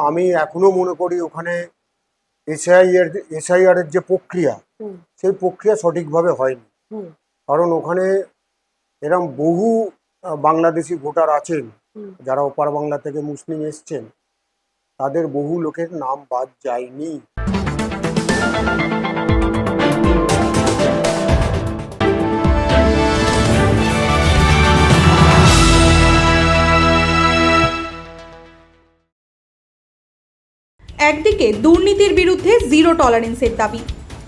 আমি এখনো মনে করি ওখানে এসআইআর এর যে প্রক্রিয়া, সেই প্রক্রিয়া সঠিকভাবে হয়নি। কারণ ওখানে এরম বহু বাংলাদেশি ভোটার আছেন যারা ওপার বাংলা থেকে মুসলিম এসছেন, তাদের বহু লোকের নাম বাদ যায়নি। একদিকে দুর্নীতির বিরুদ্ধে জিরো টলারেন্সের দাবি,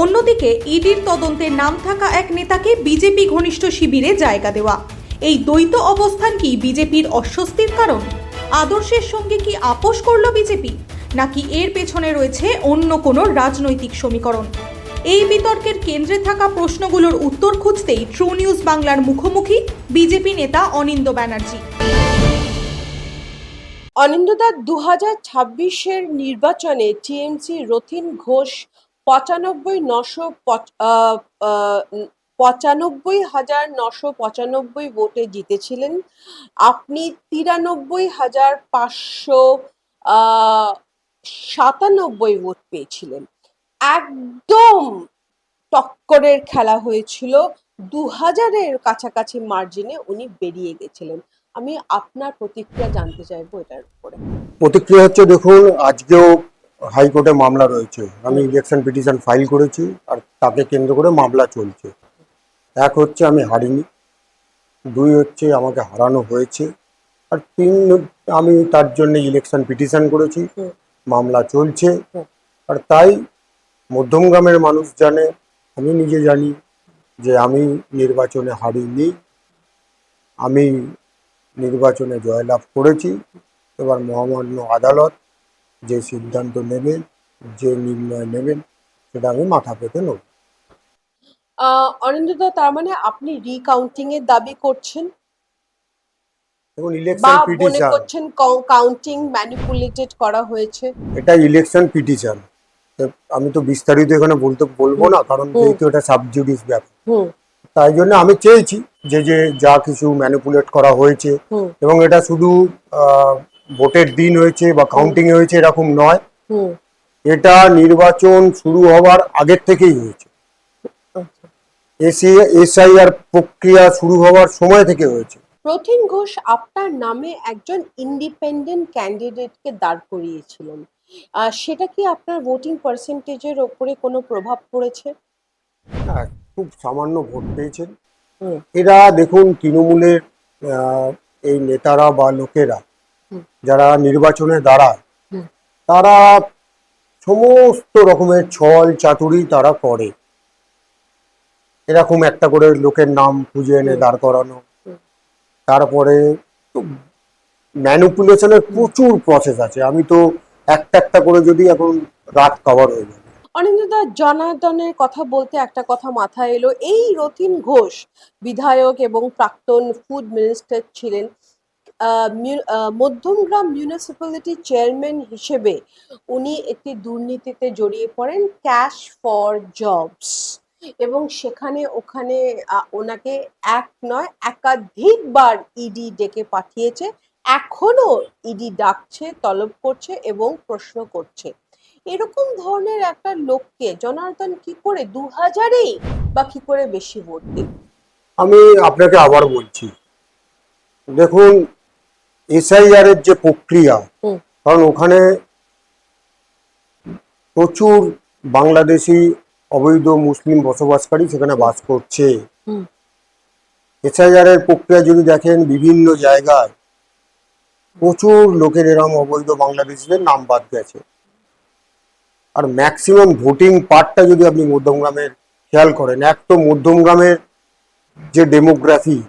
অন্যদিকে ইডির তদন্তের নাম থাকা এক নেতাকে বিজেপি ঘনিষ্ঠ শিবিরে জায়গা দেওয়া। এই দ্বৈত অবস্থান কি বিজেপির অস্বস্তির কারণ? আদর্শের সঙ্গে কি আপোষ করল বিজেপি, নাকি এর পেছনে রয়েছে অন্য কোনো রাজনৈতিক সমীকরণ? এই বিতর্কের কেন্দ্রে থাকা প্রশ্নগুলোর উত্তর খুঁজতেই ট্রু নিউজ বাংলার মুখোমুখি বিজেপি নেতা অনিন্দ ব্যানার্জি। অনিন্দদা, 2026-এর নির্বাচনে টিএমসি রথীন ঘোষ 95,995 ভোটে জিতেছিলেন। আপনি 93,597 ভোট পেয়েছিলেন। একদম টক্করের খেলা হয়েছিল। 2000-এর কাছাকাছি মার্জিনে উনি বেরিয়ে গেছিলেন। আমি আপনার প্রতিক্রিয়া জানতে চাইবো এটার উপরে। প্রতিক্রিয়া হচ্ছে, দেখুন, আজকেও হাইকোর্টে মামলা রয়েছে। আমি ইলেকশন পিটিশন ফাইল করেছি, আর তাকে কেন্দ্র করে মামলা চলছে। এক হচ্ছে আমি হারিনি, দুই হচ্ছে আমাকে হারানো হয়েছে, আর তিন আমি তার জন্য ইলেকশন পিটিশন করেছি, মামলা চলছে। আর তাই মধ্যমগ্রামের মানুষ জানে, আমি নিজে জানি যে আমি নির্বাচনে হারিনি, আমি নির্বাচনে জয়লাভ করেছি। এবার মহামান্য আদালত যে সিদ্ধান্ত নেবেন, যে নির্ণয় নেবেন, সেটা আমি মাথা পেতে নেব। অনিন্দদা, তার মানে আপনি রিকাউন্টিং এর দাবি করছেন এবং বা ইলেকশন মনে পিটিশন, করছেন কাউন্টিং ম্যানিপুলেটেড করা হয়েছে? এটা ইলেকশন পিটিশন। আমি তো বিস্তারিত এখানে বলবো না, কারণ যেহেতু এটা সাবজুডিস ব্যাপার। তাই জন্য আমি চেয়েছি যে যা কিছু ম্যানিপুলেট করা হয়েছে, এবং এটা শুধু ভোটের দিন হয়েছে বা কাউন্টিং হয়েছে এরকম নয়, এটা নির্বাচন শুরু হওয়ার আগের থেকেই হয়েছে। এসআইআর প্রক্রিয়া শুরু হওয়ার সময় থেকে হয়েছে। রথীন ঘোষ আপনার নামে একজন ইন্ডিপেন্ডেন্ট ক্যান্ডিডেটকে দাঁড় করিয়েছিলেন, সেটা কি আপনার ভোটিং পার্সেন্টেজের ওপরে কোনো প্রভাব পড়েছে? হ্যাঁ, খুব সামান্য ভোট পেয়েছেন। এরা দেখুন, তৃণমূলের এই নেতারা বা লোকেরা যারা নির্বাচনে দাঁড়ায়, তারা সমস্ত রকমের ছল চাতুরি তারা করে। এরকম একটা করে লোকের নাম খুঁজে এনে দাঁড় করানো, তারপরে ম্যানিপুলেশনের প্রচুর প্রসেস আছে। আমি তো একটা করে যদি এখন রাত কভার হয়ে যাবে। অনিন্দদা, জনার্দনের কথা বলতে একটা কথা মাথায় এলো। এই রথীন ঘোষ বিধায়ক এবং প্রাক্তন ফুড মিনিস্টার ছিলেন। মধ্যমগ্রাম মিউনিসিপ্যালিটি চেয়ারম্যান হিসেবে উনি একটি দুর্নীতিতে জড়িয়ে পড়েন, ক্যাশ ফর জবস, এবং ওখানে ওনাকে এক নয় একাধিকবার ইডি ডেকে পাঠিয়েছে। এখনো ইডি ডাকছে, তলব করছে এবং প্রশ্ন করছে। এরকম ধরনের একটা লোককে জনার্দন কি করে 2000-এই বা কি করে বেশি ভোট দিন? আমি আপনাকে আবার বলছি, দেখুন, এসআইআর এর যে প্রক্রিয়া, কারণ ওখানে প্রচুর বাংলাদেশি অবৈধ মুসলিম বসবাসকারী সেখানে বাস করছে। এসআইআর এর প্রক্রিয়া যদি দেখেন, বিভিন্ন জায়গায় প্রচুর লোকের এরম অবৈধ বাংলাদেশিদের নাম বাদ গেছে। আর ম্যাক্সিমাম ভোটিং পার্টটা যদি আপনি মধ্যমগ্রামের খেয়াল করেন, এক তো মধ্যমগ্রামের যে ডেমোগ্রাফি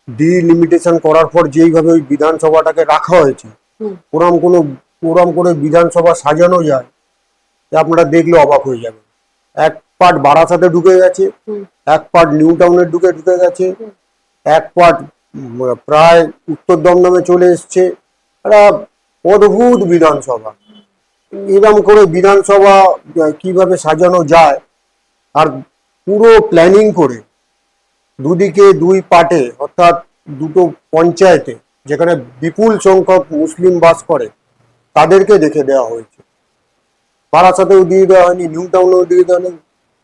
ডিলিমিটেশন করার পর যেইভাবে ওই বিধানসভাটাকে রাখা হয়েছে, ওরম করে বিধানসভা সাজানো যায়, আপনারা দেখলে অবাক হয়ে যাবেন। এক পার্ট বারাসাতে ঢুকে গেছে, এক পার্ট নিউ টাউনের ঢুকে গেছে, এক পার্ট প্রায় উত্তর দমদমে চলে এসছে। একটা অদ্ভুত বিধানসভা। এরম করে বিধানসভা কিভাবে সাজানো যায়, আর পুরো প্ল্যানিং করে দুদিকে দুই পার্টে, অর্থাৎ দুটো পঞ্চায়েতে যেখানে বিপুল সংখ্যক মুসলিম বাস করে, তাদেরকে রেখে দেওয়া হয়েছে। বারাসাতেও দিয়ে দেওয়া হয়নি, নিউ টাউনেও দিয়ে দেওয়া হয়নি।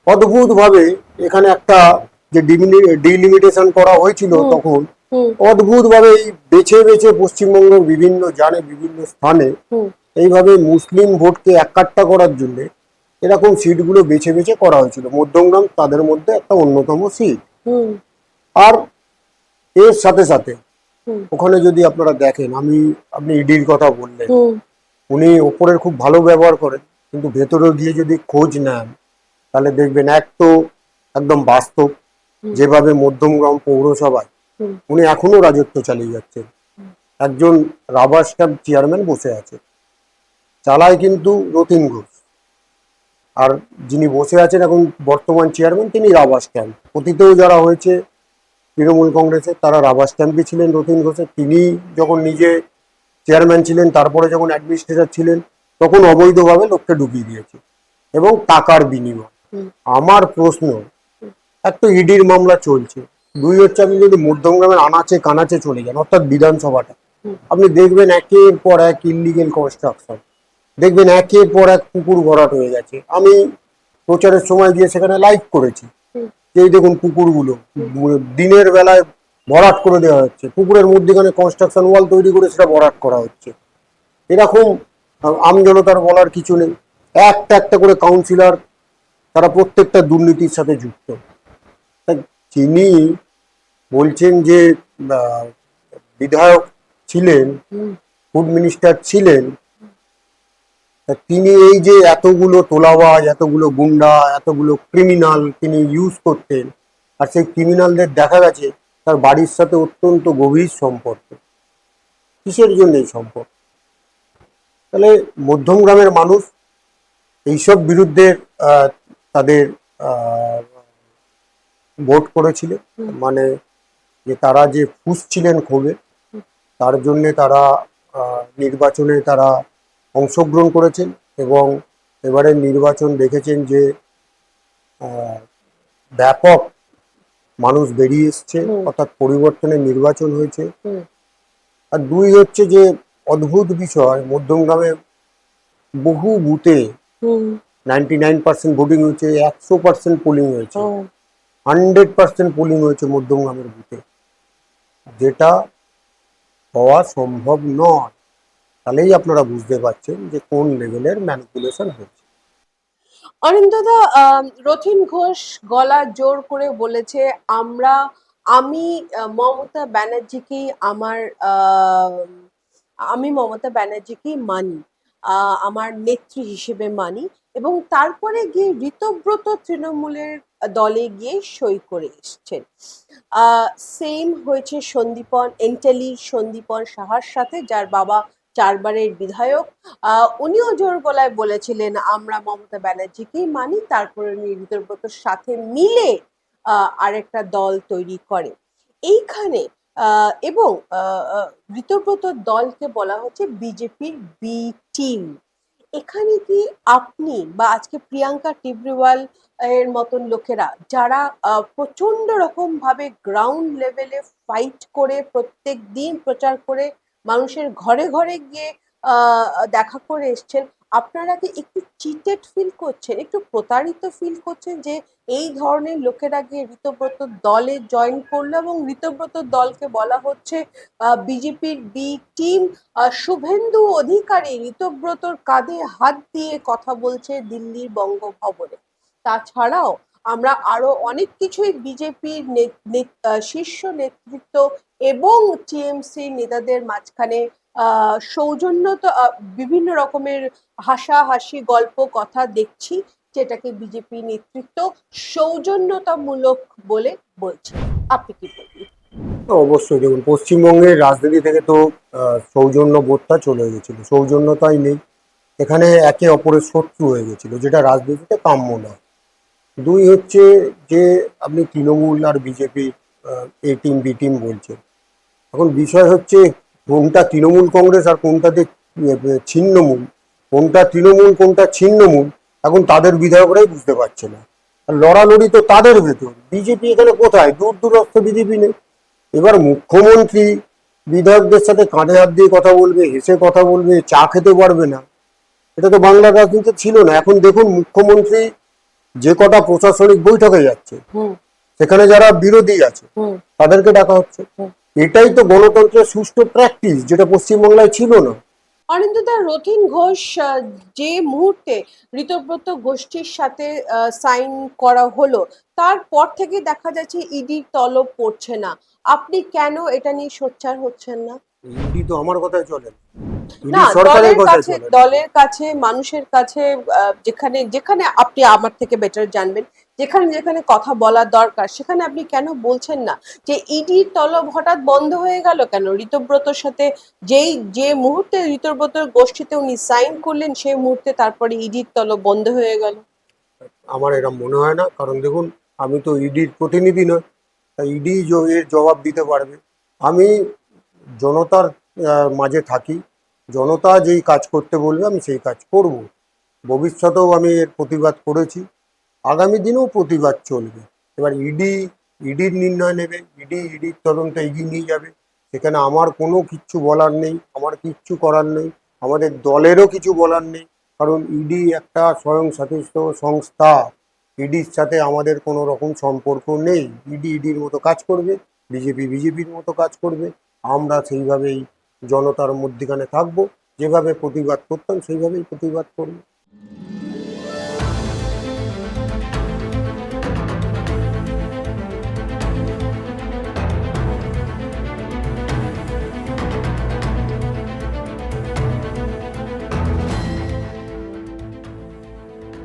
অদ্ভুত ভাবে এখানে একটা যে ডিলিমিটেশন করা হয়েছিল হুম। তখন, হুম। অদ্ভুত ভাবে বেছে বেছে পশ্চিমবঙ্গের বিভিন্ন বিভিন্ন স্থানে হুম। এইভাবে মুসলিম ভোটকে এককাট্টা করার জন্য এরকম সিটগুলো বেছে বেছে করা হয়েছিল। মধ্যমগ্রাম তাদের মধ্যে একটা অন্যতম সিট। হুম। আর এর সাথে সাথে হুম। ওখানে যদি আপনারা দেখেন, আপনি ইডির কথা বললেন, হুম। উনি ওপরের খুব ভালো ব্যবহার করেন, কিন্তু ভেতরে গিয়ে যদি খোঁজ নেন তাহলে দেখবেন এক তো একদম বাস্তব, যেভাবে মধ্যমগ্রাম পৌরসভায় হুম। উনি এখনো রাজত্ব চালিয়ে যাচ্ছেন। একজন রাবার স্ট্যাম্প চেয়ারম্যান বসে আছে, চালায় কিন্তু রতিন ঘোষ। আর যিনি বসে আছেন এখন বর্তমান চেয়ারম্যান, তিনি রাবার স্ট্যাম্প। অতীতেও যারা হয়েছে তৃণমূল কংগ্রেসের, তারা রাবার স্ট্যাম্পই ছিলেন রতিন ঘোষের। তিনি যখন নিজে চেয়ারম্যান ছিলেন, তারপরে যখন অ্যাডমিনিস্ট্রেটর ছিলেন, তখন অবৈধভাবে লোককে ঢুকিয়ে দিয়েছে এবং টাকার বিনিময়। হুম। আমার প্রশ্ন, এক তো ইডির মামলা চলছে, দুই হচ্ছে আপনি যদি মধ্যমগ্রামের আনাচে কানাচে চলে যান, অর্থাৎ বিধানসভাটা, আপনি দেখবেন একের পর এক ইললিগেল কনস্ট্রাকশন, দেখবেন একের পর এক পুকুর ভরাট হয়ে গেছে। আমি প্রচারের সময় গিয়ে সেখানে লাইভ করেছি, এই দেখুন পুকুরগুলো দিনের বেলায় ভরাট করে দেওয়া হচ্ছে, পুকুরের মধ্যেখানে কনস্ট্রাকশন ওয়াল তৈরি করে সেটা ভরাট করা হচ্ছে। এরকম আমজনতার বলার কিছু নেই। একটা একটা করে কাউন্সিলর, তারা প্রত্যেকটা দুর্নীতির সাথে যুক্ত। যিনি বলছেন যে আহ, বিধায়ক ছিলেন, ফুড মিনিস্টার ছিলেন, তিনি এই যে এতগুলো তোলাবাজ, এতগুলো গুন্ডা, এতগুলো ক্রিমিনাল তিনি ইউজ করতেন, আর সেই ক্রিমিনালদের দেখা গেছে তার বাড়ির সাথে অত্যন্ত গভীর সম্পর্ক। কিসের জন্য এই সম্পর্ক? তাহলে মধ্যমগ্রামের মানুষ এইসব বিরুদ্ধে তাদের ভোট করেছিল। মানে যে তারা যে ফুসছিলেন ক্ষোভে, তার জন্য তারা নির্বাচনে তারা অংশগ্রহণ করেছেন এবং এবারের নির্বাচন দেখেছেন যে ব্যাপক মানুষ বেরিয়ে এসছে, অর্থাৎ পরিবর্তনের নির্বাচন হয়েছে। আর দুই হচ্ছে যে অদ্ভুত বিষয়, মধ্যমগ্রামে বহু বুথে 99% ভোটিং হয়েছে, 100% পোলিং হয়েছে, 100% পোলিং হয়েছে মধ্যমগ্রামের বুথে, যেটা হওয়া সম্ভব নয়। তাহলেই আপনারা বুঝতে পারছেন যে কোন লেভেলের ম্যানিপুলেশন হচ্ছে। অরিন্দদা, রথিন ঘোষ গলা জোর করে বলেছে, আমি মমতা ব্যানার্জিকেই আমি মমতা ব্যানার্জিকেই মানি, আমার নেত্রী হিসেবে মানি, এবং তারপরে গিয়ে ঋতব্রত তৃণমূলের দলে গিয়ে সই করে এসছেন। সেম হয়েছে সন্দীপন সাহার সাথে, যার বাবা 4 বারের বিধায়ক। উনিও জোর গলায় বলেছিলেন আমরা মমতা ব্যানার্জিকেই মানি, তারপরে উনি ঋতব্রতর সাথে মিলে আরেকটা দল তৈরি করে এইখানে। এবং ঋতব্রতর দলকে বলা হচ্ছে বিজেপির বি টিম। এখানে কি আপনি বা আজকে প্রিয়াঙ্কা টিবরিওয়াল এর মতন লোকেরা, যারা প্রচন্ড রকম ভাবে গ্রাউন্ড লেভেলে ফাইট করে প্রত্যেক দিন প্রচার করে মানুষের ঘরে ঘরে গিয়ে দেখা করে এসছেন, আপনারা কি একটু চিটেড ফিল করছেন, একটু প্রতারিত ফিল করছেন যে এই ধরনের লোকেরা গিয়ে ঋতব্রত দলে জয়েন করলো এবং ঋতব্রত দলকে বলা হচ্ছে বিজেপির বি টিম? শুভেন্দু অধিকারী ঋতব্রতর কাঁধে হাত দিয়ে কথা বলছে দিল্লির বঙ্গভবনে। তাছাড়াও আমরা আরো অনেক কিছুই বিজেপির শীর্ষ নেতৃত্ব এবং টিএমসি নেতাদের মাঝখানে সৌজন্যতা, বিভিন্ন রকমের হাসাহাসি গল্প কথা দেখছি, যেটাকে বিজেপি নেতৃত্ব সৌজন্যতামূলক বলে বলছে। আপনি কি বলবেন? অবশ্যই দেখুন, পশ্চিমবঙ্গের রাজনীতি থেকে তো সৌজন্য বোধটা চলে গেছিল, সৌজন্যতাই নেই। এখানে একে অপরের শত্রু হয়ে গেছিল, যেটা রাজনীতিতে কাম্য নয়। দুই হচ্ছে যে আপনি তৃণমূল আর বিজেপি এ টিম বি টিম বলছেন, এখন বিষয় হচ্ছে কোনটা তৃণমূল কংগ্রেস আর কোনটাতে ছিন্নমূল, কোনটা তৃণমূল কোনটা ছিন্নমূল, এখন তাদের বিধায়করাই বুঝতে পারছে না। আর লড়ালড়ি তো তাদের ভেতর। বিজেপি এখানে কোথায়? দূর দূরস্থ বিজেপি নেই। এবার মুখ্যমন্ত্রী বিধায়কদের সাথে কাঁধে হাত দিয়ে কথা বলবে, হেসে কথা বলবে, চা খেতে পারবে না, এটা তো বাংলার রাজনীতি ছিল না। এখন দেখুন মুখ্যমন্ত্রী যে কটা প্রশাসনিক বৈঠকে যাচ্ছে, হুম সেখানে যারা বিরোধী আছে হুম তাদেরকে ডাকা হচ্ছে। এটাই তো গণতন্ত্রের সুষ্ঠু প্র্যাকটিস, যেটা পশ্চিমবাংলায় ছিল না। অরিন্দদা, রথীন ঘোষ যে মুহূর্তে ঋতব্রত গোষ্ঠীর সাথে সাইন করা হলো, তারপর থেকে দেখা যাচ্ছে ইডির তলব পড়ছে না। আপনি কেন এটা নিয়ে সোচ্চার হচ্ছেন না? ইডি তো আমার কথায় চলে না, ইডি না, সরকারের কথায় চলে না। দলের কাছে, মানুষের কাছে, যেখানে যেখানে আপনি আমার থেকে বেটার জানবেন, যেখানে যেখানে কথা বলা দরকার সেখানে আপনি কেন বলছেন না যে ইডির তলব হঠাৎ বন্ধ হয়ে গেল কেন? ঋতব্রতর সাথে যে মুহূর্তে ঋতব্রতর গোষ্ঠীতে উনি সাইন করলেন, সেই মুহূর্তে তারপরে ইডির তলব বন্ধ হয়ে গেল। আমার এরকম মনে হয় না, কারণ দেখুন আমি তো ইডির প্রতিনিধি নয়, তাই ইডি এর জবাব দিতে পারবে। আমি জনতার মাঝে থাকি, জনতা যেই কাজ করতে বলবে আমি সেই কাজ করব। ভবিষ্যতেও আমি এর প্রতিবাদ করেছি, আগামী দিনেও প্রতিবাদ চলবে। এবার ইডির নির্ণয় নেবে, ইডির তদন্ত এগিয়ে নিয়ে যাবে, সেখানে আমার কোনো কিচ্ছু বলার নেই, আমার কিচ্ছু করার নেই, আমাদের দলেরও কিছু বলার নেই। কারণ ইডি একটা স্বয়ংশাসিত সংস্থা, ইডির সাথে আমাদের কোনো রকম সম্পর্ক নেই। ইডির মতো কাজ করবে, বিজেপির মতো কাজ করবে। আমরা সেইভাবেই জনতার মধ্যখানে থাকবো, যেভাবে প্রতিবাদ করতাম সেইভাবেই প্রতিবাদ করবো।